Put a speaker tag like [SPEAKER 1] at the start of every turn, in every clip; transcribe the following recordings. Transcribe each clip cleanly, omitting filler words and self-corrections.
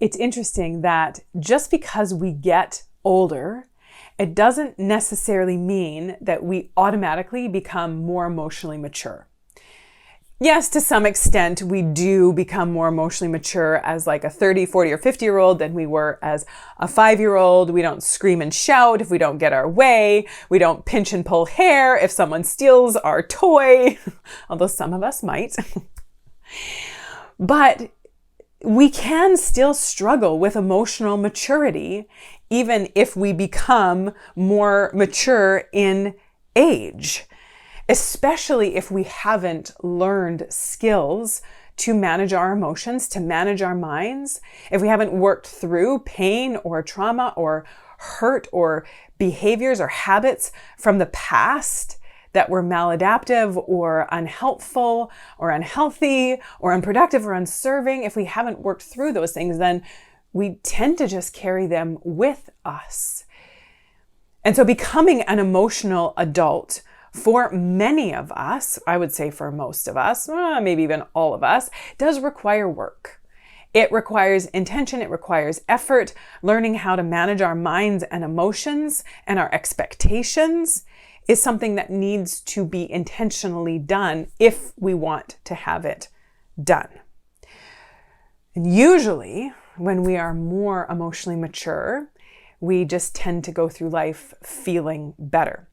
[SPEAKER 1] it's interesting that just because we get older, it doesn't necessarily mean that we automatically become more emotionally mature. Yes, to some extent, we do become more emotionally mature as like a 30, 40, or 50-year-old than we were as a 5-year-old. We don't scream and shout if we don't get our way. We don't pinch and pull hair if someone steals our toy, although some of us might. But we can still struggle with emotional maturity, even if we become more mature in age. Especially if we haven't learned skills to manage our emotions, to manage our minds, if we haven't worked through pain or trauma or hurt or behaviors or habits from the past that were maladaptive or unhelpful or unhealthy or unproductive or unserving, if we haven't worked through those things, then we tend to just carry them with us. And so becoming an emotional adult for many of us, I would say for most of us, maybe even all of us, does require work. It requires intention, it requires effort, learning how to manage our minds and emotions and our expectations is something that needs to be intentionally done if we want to have it done. And usually, when we are more emotionally mature, we just tend to go through life feeling better.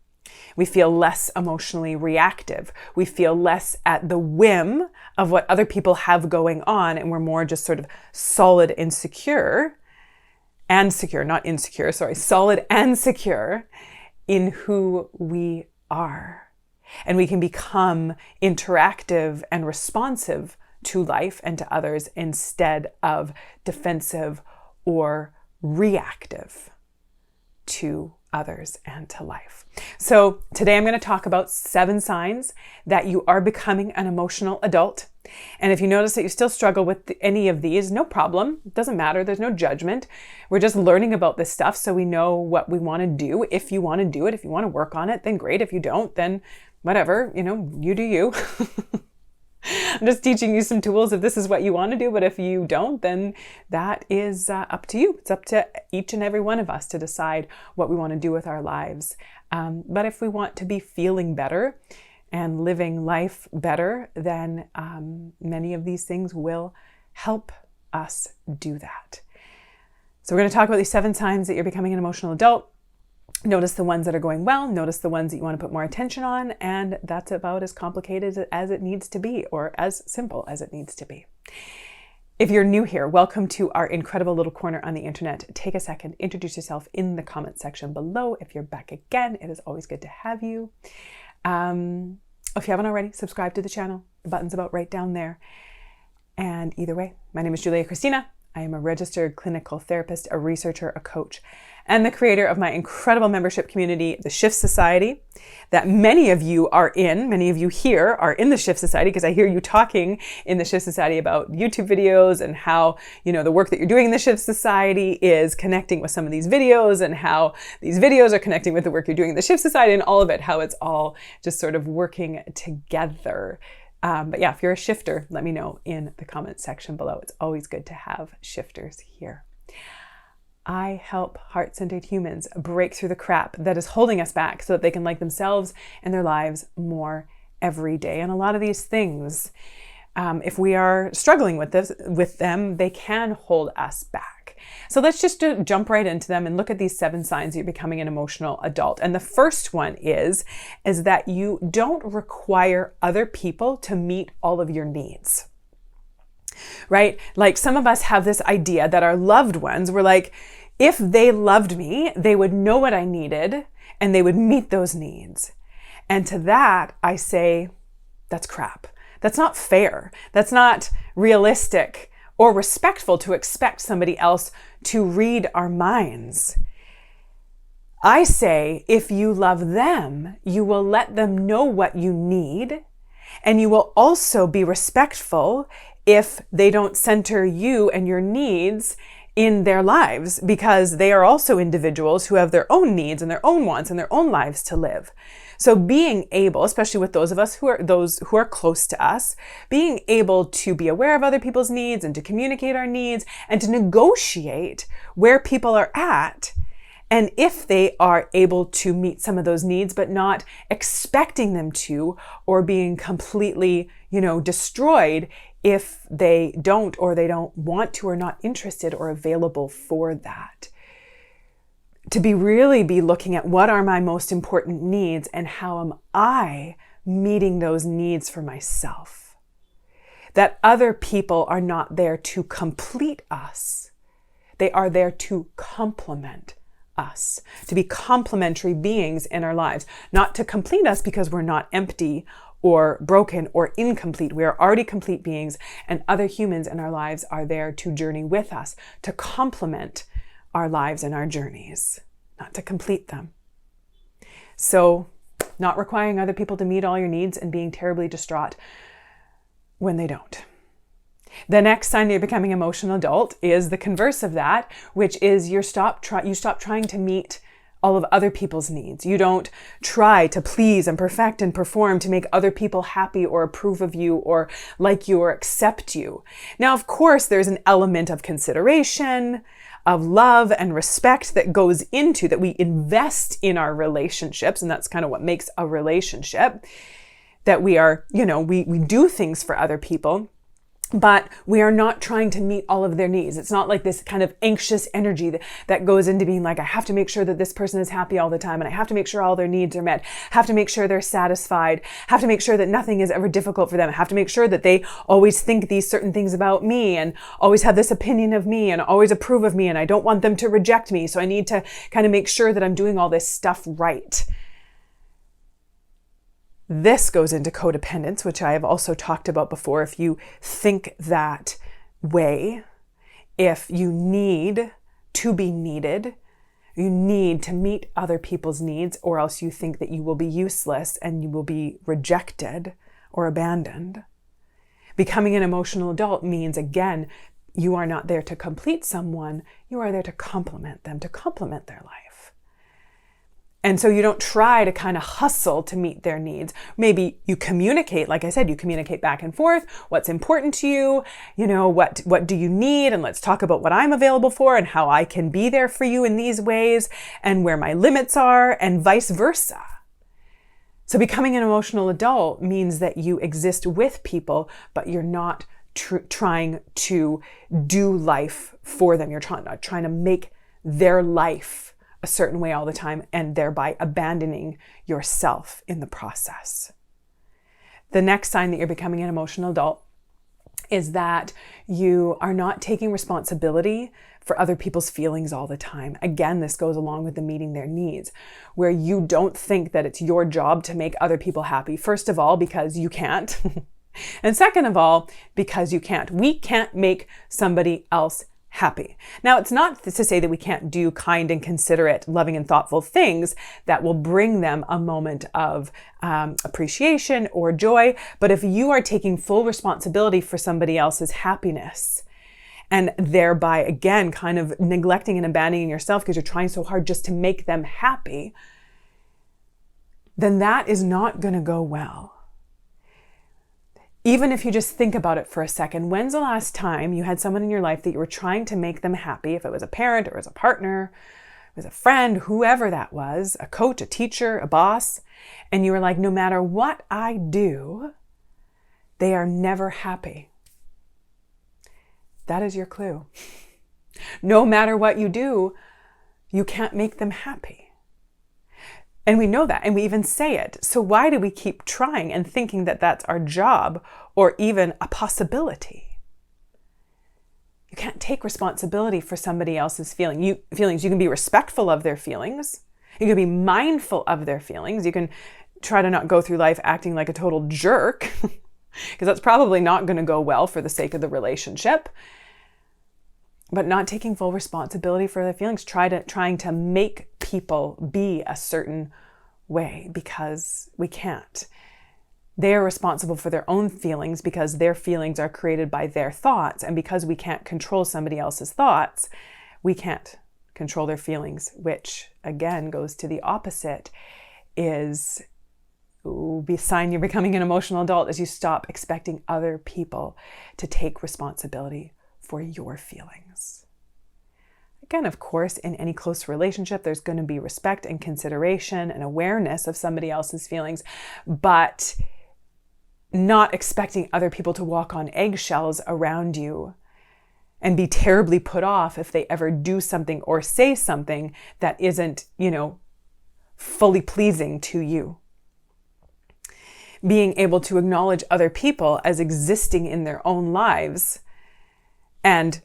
[SPEAKER 1] We feel less emotionally reactive. We feel less at the whim of what other people have going on, and we're more just sort of solid and secure, solid and secure in who we are. And we can become interactive and responsive to life and to others instead of defensive or reactive to others and to life. So today I'm going to talk about 7 signs that you are becoming an emotional adult. And if you notice that you still struggle with any of these, no problem. It doesn't matter. There's no judgment. We're just learning about this stuff so we know what we want to do. If you want to do it, if you want to work on it, then great. If you don't, then whatever, you do you. I'm just teaching you some tools if this is what you want to do, but if you don't, then that is up to you. It's up to each and every one of us to decide what we want to do with our lives. But if we want to be feeling better and living life better, then many of these things will help us do that. So we're going to talk about these 7 signs that you're becoming an emotional adult. Notice the ones that are going well, notice the ones that you want to put more attention on, and that's about as complicated as it needs to be, or as simple as it needs to be. If you're new here, welcome to our incredible little corner on the internet. Take a second, introduce yourself in the comment section below. If you're back again, it is always good to have you. If you haven't already, subscribe to the channel. The button's about right down there. And either way, my name is Kristina. I am a registered clinical therapist, a researcher, a coach, and the creator of my incredible membership community, the Shift Society, that many of you are in. Many of you here are in the Shift Society because I hear you talking in the Shift Society about YouTube videos and how, the work that you're doing in the Shift Society is connecting with some of these videos and how these videos are connecting with the work you're doing in the Shift Society and all of it, how it's all just sort of working together. But yeah, if you're a shifter, let me know in the comment section below. It's always good to have shifters here. I help heart-centered humans break through the crap that is holding us back so that they can like themselves and their lives more every day. And a lot of these things, if we are struggling with them, they can hold us back. So let's just jump right into them and look at these 7 signs you're becoming an emotional adult. And the first one is that you don't require other people to meet all of your needs. Right? Like some of us have this idea that our loved ones were like, if they loved me, they would know what I needed and they would meet those needs. And to that, I say, that's crap. That's not fair. That's not realistic or respectful to expect somebody else to read our minds. I say, if you love them, you will let them know what you need, and you will also be respectful if they don't center you and your needs in their lives, because they are also individuals who have their own needs and their own wants and their own lives to live. So being able, especially with those who are close to us, being able to be aware of other people's needs and to communicate our needs and to negotiate where people are at. And if they are able to meet some of those needs, but not expecting them to, or being completely, destroyed if they don't, or they don't want to, or not interested or available for that. To really be looking at what are my most important needs and how am I meeting those needs for myself. That other people are not there to complete us. They are there to complement us, to be complementary beings in our lives, not to complete us because we're not empty or broken or incomplete. We are already complete beings, and other humans in our lives are there to journey with us, to complement our lives and our journeys, not to complete them. So, not requiring other people to meet all your needs and being terribly distraught when they don't. The next sign that you're becoming an emotional adult is the converse of that, which is you stop trying to meet all of other people's needs. You don't try to please and perfect and perform to make other people happy or approve of you or like you or accept you. Now, of course, there's an element of consideration, of love and respect that goes into that we invest in our relationships. And that's kind of what makes a relationship, that we are, we do things for other people. But we are not trying to meet all of their needs. It's not like this kind of anxious energy that goes into being like, I have to make sure that this person is happy all the time, and I have to make sure all their needs are met, have to make sure they're satisfied, have to make sure that nothing is ever difficult for them, have to make sure that they always think these certain things about me and always have this opinion of me and always approve of me, and I don't want them to reject me, so I need to kind of make sure that I'm doing all this stuff right. This goes into codependence, which I have also talked about before. If you think that way, if you need to be needed, you need to meet other people's needs, or else you think that you will be useless and you will be rejected or abandoned. Becoming an emotional adult means, again, you are not there to complete someone, you are there to complement them, to complement their life. And so you don't try to kind of hustle to meet their needs. Maybe you communicate, like I said, you communicate back and forth, what's important to you, what do you need? And let's talk about what I'm available for and how I can be there for you in these ways and where my limits are, and vice versa. So becoming an emotional adult means that you exist with people, but you're not trying to do life for them. You're not trying to make their life a certain way all the time, and thereby abandoning yourself in the process. The next sign that you're becoming an emotional adult is that you are not taking responsibility for other people's feelings all the time. Again, this goes along with the meeting their needs, where you don't think that it's your job to make other people happy. First of all, because you can't. And second of all, because you can't. We can't make somebody else happy. Now, it's not to say that we can't do kind and considerate, loving and thoughtful things that will bring them a moment of appreciation or joy. But if you are taking full responsibility for somebody else's happiness, and thereby, again, kind of neglecting and abandoning yourself because you're trying so hard just to make them happy, then that is not going to go well. Even if you just think about it for a second, when's the last time you had someone in your life that you were trying to make them happy? If it was a parent or as a partner, it was a friend, whoever that was, a coach, a teacher, a boss, and you were like, no matter what I do, they are never happy. That is your clue. No matter what you do, you can't make them happy. And we know that, and we even say it. So why do we keep trying and thinking that that's our job or even a possibility? You can't take responsibility for somebody else's feelings. You can be respectful of their feelings. You can be mindful of their feelings. You can try to not go through life acting like a total jerk, because that's probably not going to go well for the sake of the relationship. But not taking full responsibility for their feelings, trying to make people be a certain way, because we can't. They are responsible for their own feelings because their feelings are created by their thoughts. And because we can't control somebody else's thoughts, we can't control their feelings, which again goes to the opposite, is be a sign you're becoming an emotional adult as you stop expecting other people to take responsibility for your feelings. Again, of course, in any close relationship, there's going to be respect and consideration and awareness of somebody else's feelings, but not expecting other people to walk on eggshells around you and be terribly put off if they ever do something or say something that isn't, fully pleasing to you. Being able to acknowledge other people as existing in their own lives, and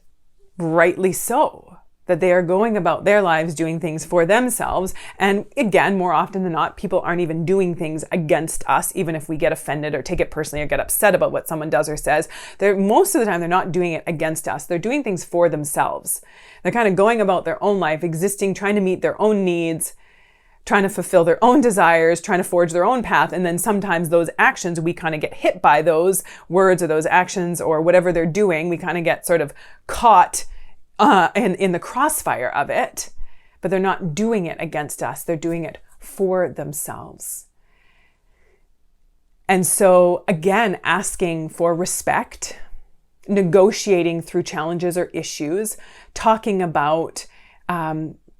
[SPEAKER 1] rightly so, that they are going about their lives doing things for themselves. And again, more often than not, people aren't even doing things against us, even if we get offended or take it personally or get upset about what someone does or says. Most of the time, they're not doing it against us. They're doing things for themselves. They're kind of going about their own life, existing, trying to meet their own needs, trying to fulfill their own desires, trying to forge their own path. And then sometimes those actions, we kind of get hit by those words or those actions or whatever they're doing. We kind of get sort of caught in the crossfire of it, but they're not doing it against us. They're doing it for themselves. And so again, asking for respect, negotiating through challenges or issues, talking about,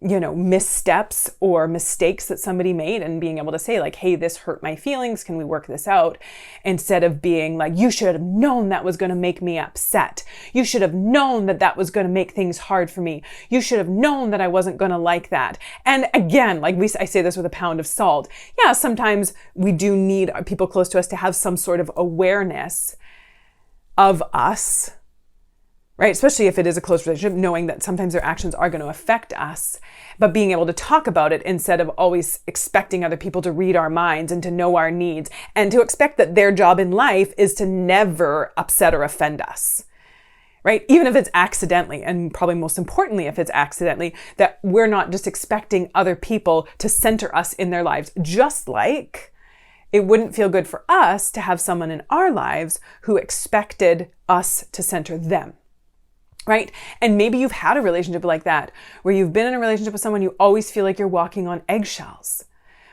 [SPEAKER 1] missteps or mistakes that somebody made and being able to say like, hey, this hurt my feelings. Can we work this out? Instead of being like, you should have known that was going to make me upset. You should have known that that was going to make things hard for me. You should have known that I wasn't going to like that. And again, I say this with a pound of salt. Yeah, sometimes we do need people close to us to have some sort of awareness of us, right? Especially if it is a close relationship, knowing that sometimes their actions are going to affect us, but being able to talk about it instead of always expecting other people to read our minds and to know our needs and to expect that their job in life is to never upset or offend us, right? Even if it's accidentally, and probably most importantly, if it's accidentally, that we're not just expecting other people to center us in their lives, just like it wouldn't feel good for us to have someone in our lives who expected us to center them. Right? And maybe you've had a relationship like that, where you've been in a relationship with someone you always feel like you're walking on eggshells,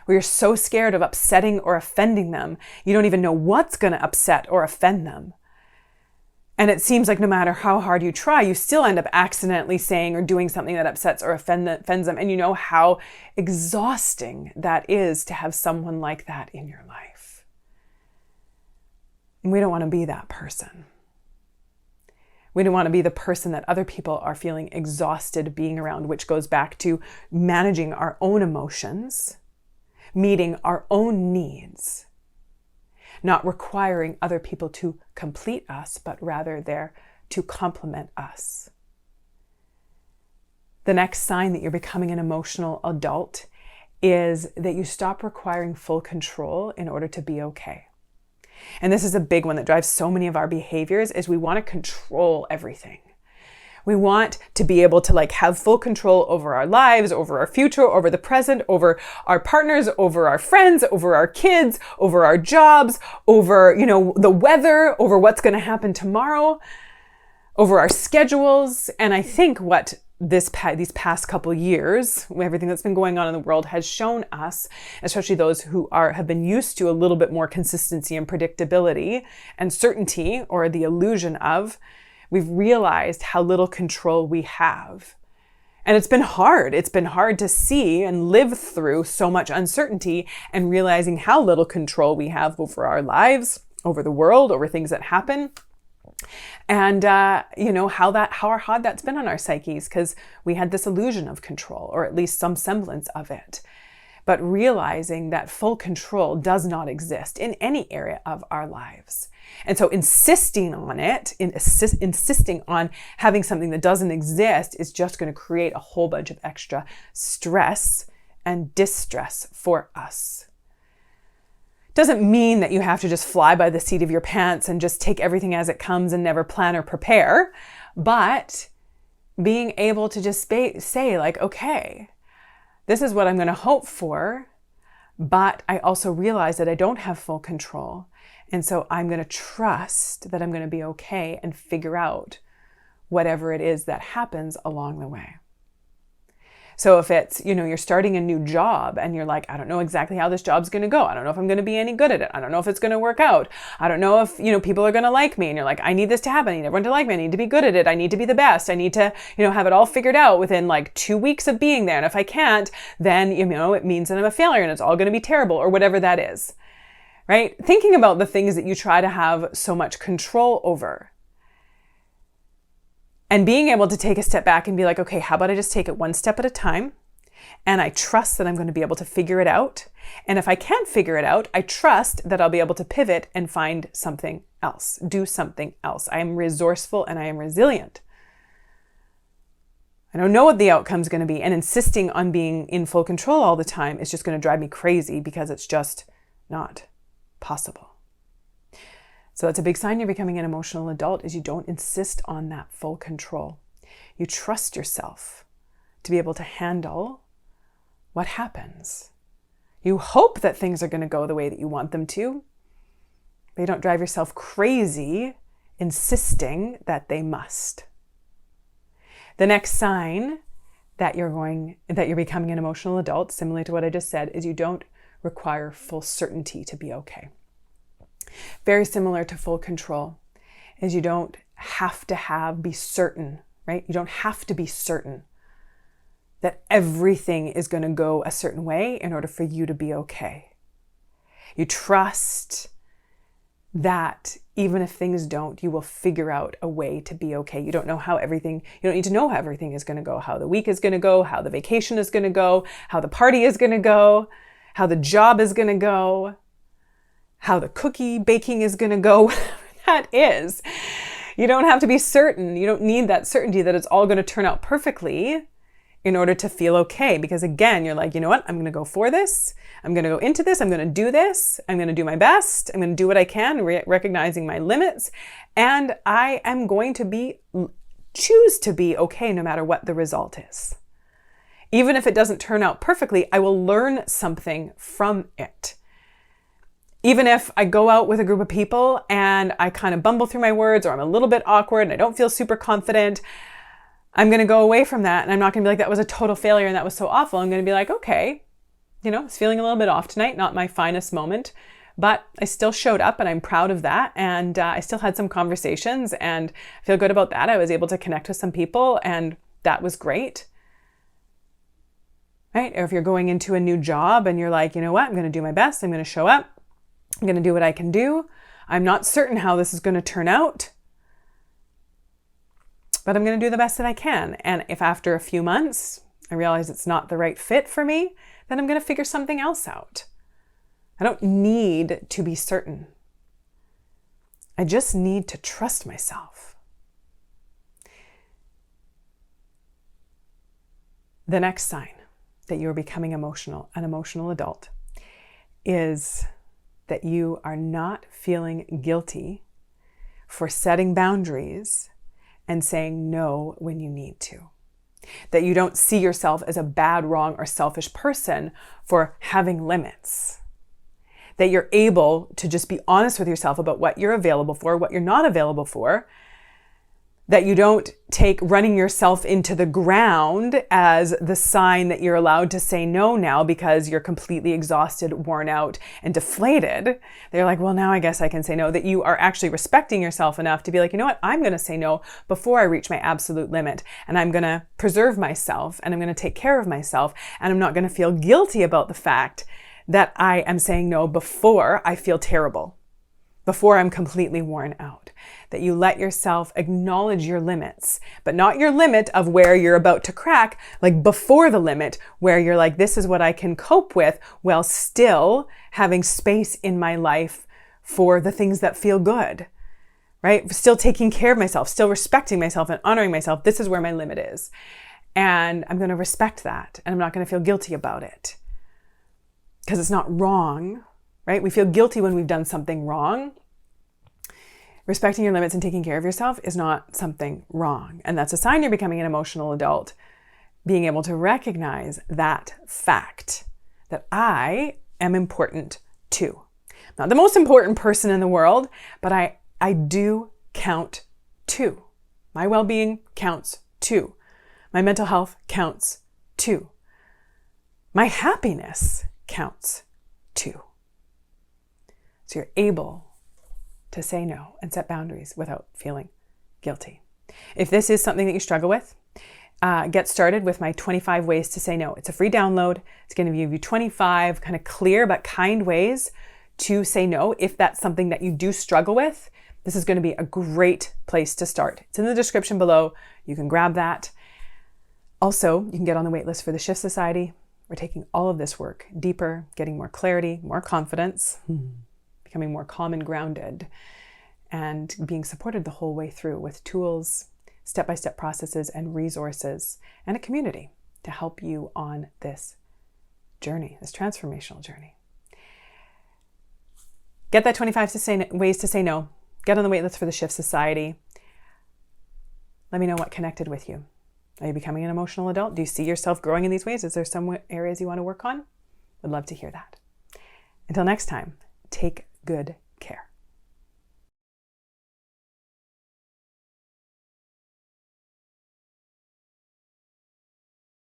[SPEAKER 1] where you're so scared of upsetting or offending them, you don't even know what's going to upset or offend them. And it seems like no matter how hard you try, you still end up accidentally saying or doing something that upsets or offends them. And you know how exhausting that is to have someone like that in your life. And we don't want to be that person. We don't want to be the person that other people are feeling exhausted being around, which goes back to managing our own emotions, meeting our own needs, not requiring other people to complete us, but rather there to complement us. The next sign that you're becoming an emotional adult is that you stop requiring full control in order to be okay. And this is a big one that drives so many of our behaviors, is we want to control everything. We want to be able to have full control over our lives, over our future, over the present, over our partners, over our friends, over our kids, over our jobs, over, the weather, over what's going to happen tomorrow, over our schedules. And I think what these past couple years, everything that's been going on in the world has shown us, especially those who have been used to a little bit more consistency and predictability and certainty, or the illusion of, we've realized how little control we have. And it's been hard. It's been hard to see and live through so much uncertainty and realizing how little control we have over our lives, over the world, over things that happen. And, how hard that's been on our psyches, because we had this illusion of control, or at least some semblance of it. But realizing that full control does not exist in any area of our lives. And so insisting on it, insisting on having something that doesn't exist is just going to create a whole bunch of extra stress and distress for us. Doesn't mean that you have to just fly by the seat of your pants and just take everything as it comes and never plan or prepare, but being able to just say okay, this is what I'm going to hope for, but I also realize that I don't have full control. And so I'm going to trust that I'm going to be okay and figure out whatever it is that happens along the way. So if it's, you're starting a new job and you're like, I don't know exactly how this job's going to go. I don't know if I'm going to be any good at it. I don't know if it's going to work out. I don't know if, people are going to like me. And you're like, I need this to happen. I need everyone to like me. I need to be good at it. I need to be the best. I need to, have it all figured out within like 2 weeks of being there. And if I can't, then, it means that I'm a failure and it's all going to be terrible or whatever that is, right? Thinking about the things that you try to have so much control over. And being able to take a step back and be like, okay, how about I just take it one step at a time? And I trust that I'm going to be able to figure it out. And if I can't figure it out, I trust that I'll be able to pivot and find something else, do something else. I am resourceful and I am resilient. I don't know what the outcome's going to be. And insisting on being in full control all the time is just going to drive me crazy because it's just not possible. So that's a big sign you're becoming an emotional adult, is you don't insist on that full control. You trust yourself to be able to handle what happens. You hope that things are going to go the way that you want them to, but you don't drive yourself crazy insisting that they must. The next sign that you're becoming an emotional adult, similar to what I just said, is you don't require full certainty to be okay. Very similar to full control is you don't have to be certain, right? You don't have to be certain that everything is going to go a certain way in order for you to be okay. You trust that even if things don't, you will figure out a way to be okay. You don't need to know how everything is going to go, how the week is going to go, how the vacation is going to go, how the party is going to go, how the job is going to go, how the cookie baking is going to go, whatever that is. You don't have to be certain. You don't need that certainty that it's all going to turn out perfectly in order to feel okay. Because again, you're like, you know what? I'm going to go for this. I'm going to go into this. I'm going to do this. I'm going to do my best. I'm going to do what I can, recognizing my limits. And I am going to choose to be okay no matter what the result is. Even if it doesn't turn out perfectly, I will learn something from it. Even if I go out with a group of people and I kind of bumble through my words, or I'm a little bit awkward and I don't feel super confident, I'm going to go away from that. And I'm not going to be like, that was a total failure and that was so awful. I'm going to be like, okay, I was feeling a little bit off tonight, not my finest moment, but I still showed up and I'm proud of that. And I still had some conversations and I feel good about that. I was able to connect with some people and that was great. Right? Or if you're going into a new job and you're like, you know what, I'm going to do my best. I'm going to show up. I'm going to do what I can do. I'm not certain how this is going to turn out, but I'm going to do the best that I can. And if after a few months I realize it's not the right fit for me, then I'm going to figure something else out. I don't need to be certain. I just need to trust myself. The next sign that you're becoming an emotional adult, is that you are not feeling guilty for setting boundaries and saying no when you need to. That you don't see yourself as a bad, wrong, or selfish person for having limits. That you're able to just be honest with yourself about what you're available for, what you're not available for. That you don't take running yourself into the ground as the sign that you're allowed to say no now because you're completely exhausted, worn out, and deflated. They're like, well, now I guess I can say no. That you are actually respecting yourself enough to be like, you know what? I'm going to say no before I reach my absolute limit. And I'm going to preserve myself and I'm going to take care of myself. And I'm not going to feel guilty about the fact that I am saying no before I feel terrible, before I'm completely worn out. That you let yourself acknowledge your limits, but not your limit of where you're about to crack, like before the limit where you're like, this is what I can cope with while still having space in my life for the things that feel good, right? Still taking care of myself, still respecting myself and honoring myself. This is where my limit is. And I'm going to respect that. And I'm not going to feel guilty about it because it's not wrong, right? We feel guilty when we've done something wrong. Respecting your limits and taking care of yourself is not something wrong. And that's a sign you're becoming an emotional adult. Being able to recognize that fact that I am important too. Not the most important person in the world, but I do count too. My well-being counts too. My mental health counts too. My happiness counts too. So you're able to say no and set boundaries without feeling guilty. If this is something that you struggle with, get started with my 25 ways to say no. It's a free download. It's going to give you 25 kind of clear but kind ways to say no. If that's something that you do struggle with, this is going to be a great place to start. It's in the description below. You can grab that. Also, you can get on the wait list for the Shift Society. We're taking all of this work deeper, getting more clarity, more confidence, becoming more calm and grounded, and being supported the whole way through with tools, step-by-step processes and resources, and a community to help you on this journey, this transformational journey. Get that 25 ways to say no. Get on the wait list for the Shift Society. Let me know what connected with you. Are you becoming an emotional adult? Do you see yourself growing in these ways? Is there some areas you want to work on? Would love to hear that. Until next time, take good care.